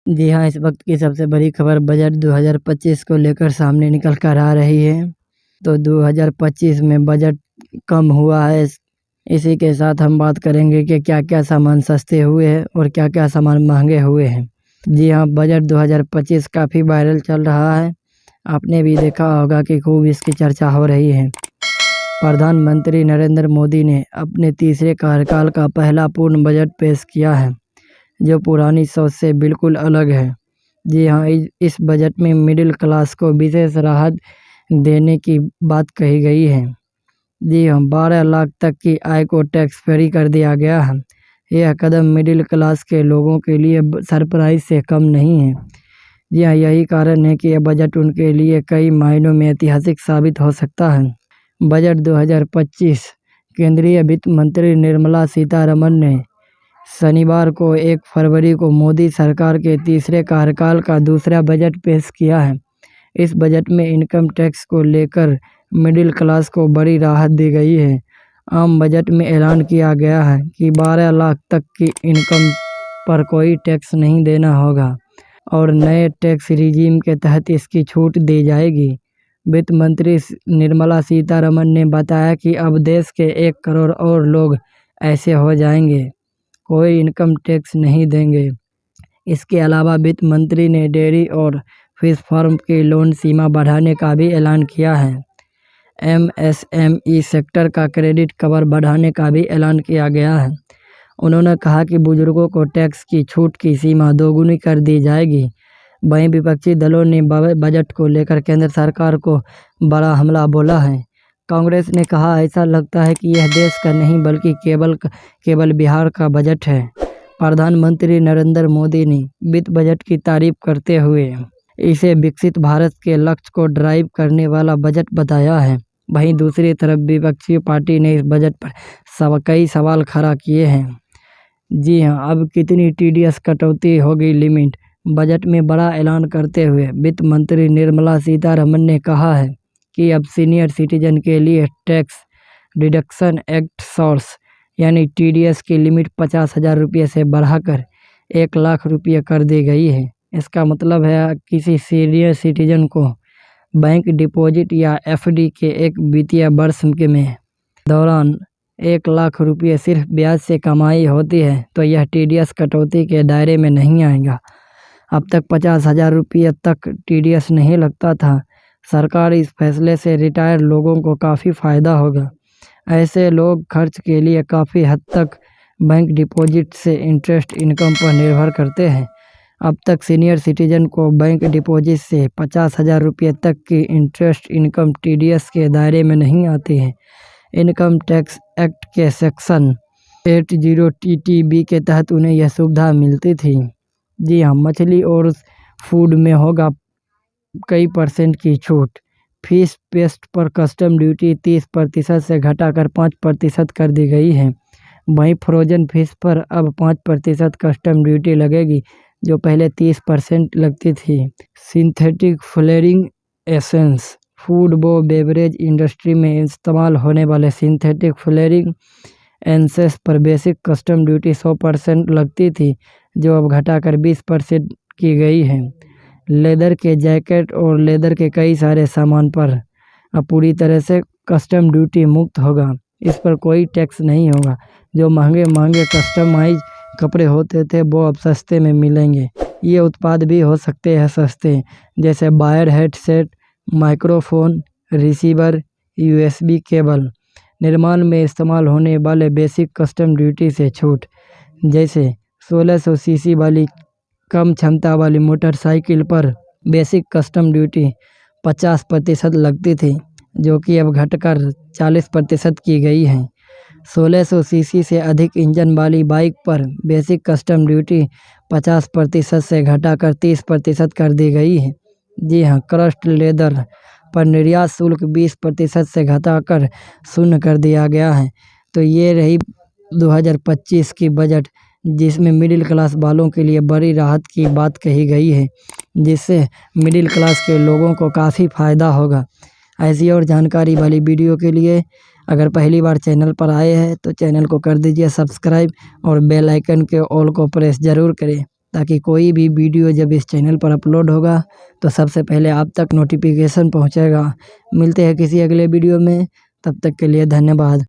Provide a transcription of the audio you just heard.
जी हाँ, इस वक्त की सबसे बड़ी खबर बजट 2025 को लेकर सामने निकल कर आ रही है। तो 2025 में बजट कम हुआ है। इसी के साथ हम बात करेंगे कि क्या क्या सामान सस्ते हुए हैं और क्या क्या सामान महंगे हुए हैं। जी हाँ, बजट 2025 काफ़ी वायरल चल रहा है। आपने भी देखा होगा कि खूब इसकी चर्चा हो रही है। प्रधानमंत्री नरेंद्र मोदी ने अपने तीसरे कार्यकाल का पहला पूर्ण बजट पेश किया है, जो पुरानी सोच से बिल्कुल अलग है। जी हाँ, इस बजट में मिडिल क्लास को विशेष राहत देने की बात कही गई है। जी हाँ, 12 लाख तक की आय को टैक्स फ्री कर दिया गया है। यह कदम मिडिल क्लास के लोगों के लिए सरप्राइज से कम नहीं है। जी हाँ, यही कारण है कि यह बजट उनके लिए कई मायनों में ऐतिहासिक साबित हो सकता है। बजट 2025 केंद्रीय वित्त मंत्री निर्मला सीतारमण ने शनिवार को 1 फरवरी को मोदी सरकार के तीसरे कार्यकाल का दूसरा बजट पेश किया है। इस बजट में इनकम टैक्स को लेकर मिडिल क्लास को बड़ी राहत दी गई है। आम बजट में ऐलान किया गया है कि 12 लाख तक की इनकम पर कोई टैक्स नहीं देना होगा और नए टैक्स रिजीम के तहत इसकी छूट दी जाएगी। वित्त मंत्री निर्मला सीतारमण ने बताया कि अब देश के 1 करोड़ और लोग ऐसे हो जाएंगे, कोई इनकम टैक्स नहीं देंगे। इसके अलावा वित्त मंत्री ने डेयरी और फिश फार्म की लोन सीमा बढ़ाने का भी ऐलान किया है। MSME सेक्टर का क्रेडिट कवर बढ़ाने का भी ऐलान किया गया है। उन्होंने कहा कि बुजुर्गों को टैक्स की छूट की सीमा दोगुनी कर दी जाएगी। वहीं विपक्षी दलों ने बजट को लेकर केंद्र सरकार को बड़ा हमला बोला है। कांग्रेस ने कहा, ऐसा लगता है कि यह देश का नहीं बल्कि केवल बिहार का बजट है। प्रधानमंत्री नरेंद्र मोदी ने वित्त बजट की तारीफ करते हुए इसे विकसित भारत के लक्ष्य को ड्राइव करने वाला बजट बताया है। वहीं दूसरी तरफ विपक्षी पार्टी ने इस बजट पर कई सवाल खड़ा किए हैं। जी हाँ, अब कितनी TDS कटौती होगी लिमिट। बजट में बड़ा ऐलान करते हुए वित्त मंत्री निर्मला सीतारमण ने कहा है कि अब सीनियर सिटीजन के लिए टैक्स डिडक्शन एक्ट सोर्स यानी TDS की लिमिट 50,000 रुपये से बढ़ाकर 1 लाख रुपये कर दी गई है। इसका मतलब है किसी सीनियर सिटीजन को बैंक डिपॉजिट या FD के एक वित्तीय वर्ष में दौरान 1 लाख रुपये सिर्फ ब्याज से कमाई होती है तो यह TDS कटौती के दायरे में नहीं आएगा। अब तक 50,000 रुपये तक TDS नहीं लगता था। सरकार इस फैसले से रिटायर्ड लोगों को काफ़ी फ़ायदा होगा। ऐसे लोग खर्च के लिए काफ़ी हद तक बैंक डिपॉजिट से इंटरेस्ट इनकम पर निर्भर करते हैं। अब तक सीनियर सिटीजन को बैंक डिपॉजिट से 50,000 रुपये तक की इंटरेस्ट इनकम TDS के दायरे में नहीं आती है। इनकम टैक्स एक्ट के सेक्शन 80TTB के तहत उन्हें यह सुविधा मिलती थी। जी हाँ, मछली और फूड में होगा कई % की छूट। फिश पेस्ट पर कस्टम ड्यूटी 30% से घटाकर 5% कर दी गई है। वहीं फ्रोजन फिश पर अब 5% कस्टम ड्यूटी लगेगी, जो पहले 30% लगती थी। सिंथेटिक फ्लेवरिंग एसेंस फूड व बेवरेज इंडस्ट्री में इस्तेमाल होने वाले सिंथेटिक फ्लेवरिंग एसेंस पर बेसिक कस्टम ड्यूटी 100% लगती थी, जो अब घटाकर 20% की गई है। लेदर के जैकेट और लेदर के कई सारे सामान पर अब पूरी तरह से कस्टम ड्यूटी मुक्त होगा। इस पर कोई टैक्स नहीं होगा। जो महंगे कस्टमाइज कपड़े होते थे वो अब सस्ते में मिलेंगे। ये उत्पाद भी हो सकते हैं सस्ते, जैसे wire headset, microphone, receiver, USB cable. निर्माण में इस्तेमाल होने वाले बेसिक कस्टम ड्यूटी से छूट, जैसे 1600 सीसी वाली कम क्षमता वाली मोटरसाइकिल पर बेसिक कस्टम ड्यूटी 50% लगती थी, जो कि अब घटकर 40% की गई है। 1600 सीसी से अधिक इंजन वाली बाइक पर बेसिक कस्टम ड्यूटी 50% से घटाकर 30% कर दी गई है। जी हाँ, क्रस्ट लेदर पर निर्यात शुल्क 20% से घटाकर 0 कर दिया गया है। तो ये रही 2025 की बजट, जिसमें मिडिल क्लास वालों के लिए बड़ी राहत की बात कही गई है, जिससे मिडिल क्लास के लोगों को काफ़ी फ़ायदा होगा। ऐसी और जानकारी वाली वीडियो के लिए अगर पहली बार चैनल पर आए हैं तो चैनल को कर दीजिए सब्सक्राइब और बेल आइकन के ऑल को प्रेस ज़रूर करें। ताकि कोई भी वीडियो जब इस चैनल पर अपलोड होगा तो सबसे पहले आप तक नोटिफिकेशन पहुंचेगा। मिलते हैं किसी अगले वीडियो में, तब तक के लिए धन्यवाद।